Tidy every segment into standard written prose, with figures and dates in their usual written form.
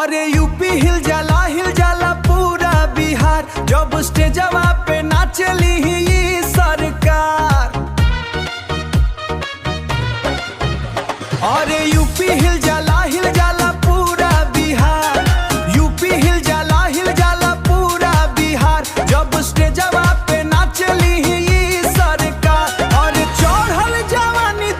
अरे यूपी हिल जाला पूरा बिहार, जब स्टेजवा पे नाचली ही सरकार। अरे यूपी हिल जाला पूरा बिहार, यूपी हिल जाला पूरा बिहार, जब स्टेजवा पे नाचली ही सरकार। अरे चढ़ल जवानी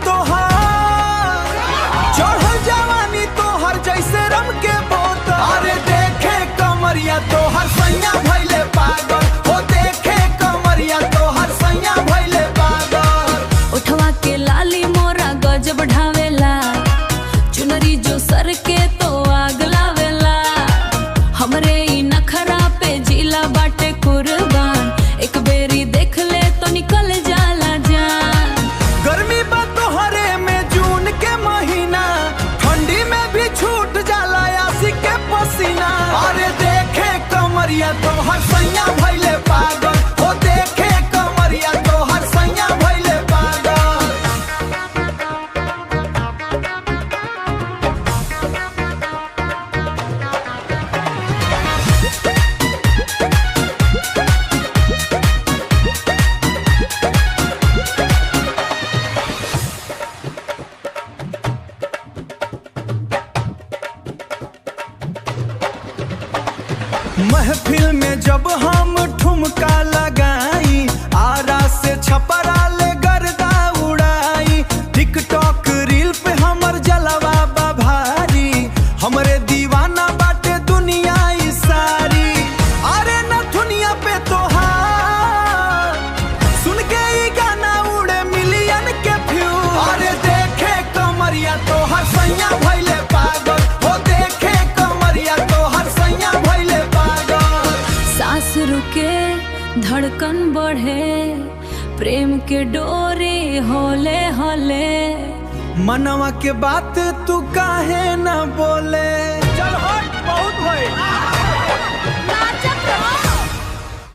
तोहर जैसे रम के बोतल। अरे देखे कमरिया तोहर सैया भइले पागल, हो देखे कमरिया तोहर सैया भइले पागल। उठवा के लाली मोरा गजब ढावेला, चुनरी जो सर के तो आग लावेला। हमरे ई नखरा पे जिला बाटे कुर्बान, एक बेरी देख ले तो निकल जाला जान। गर्मी बा तोहरे में जून के महीना, ठंडी में भी छूट जाला आशिक के पसीना। अरे देखे कमरिया तोहर सैया भइले पागल, हो देखे कमरिया तोहर सैया भइले पागल। महफिल में जब हम ठुमका लगाई, आरा से छपरा ले गर्दा उड़ाई। टिकटॉक रील पे हमर जलवा बा भारी, हमरे दीवाना बाटे दुनिया ई सारी। अरे नथुनिया पे तोहार सुन के ई गाना उड़े मिलियन के व्यू। अरे देखे कमरिया तोहर सैया भइले पागल, हो देखे कमरिया तोहर सैया भइले पागल। सांस रुके धड़कन बढ़े, प्रेम के डोरी होले होले। मनवा के बात तू काहे न बोले। चल हट, बहुत भइल।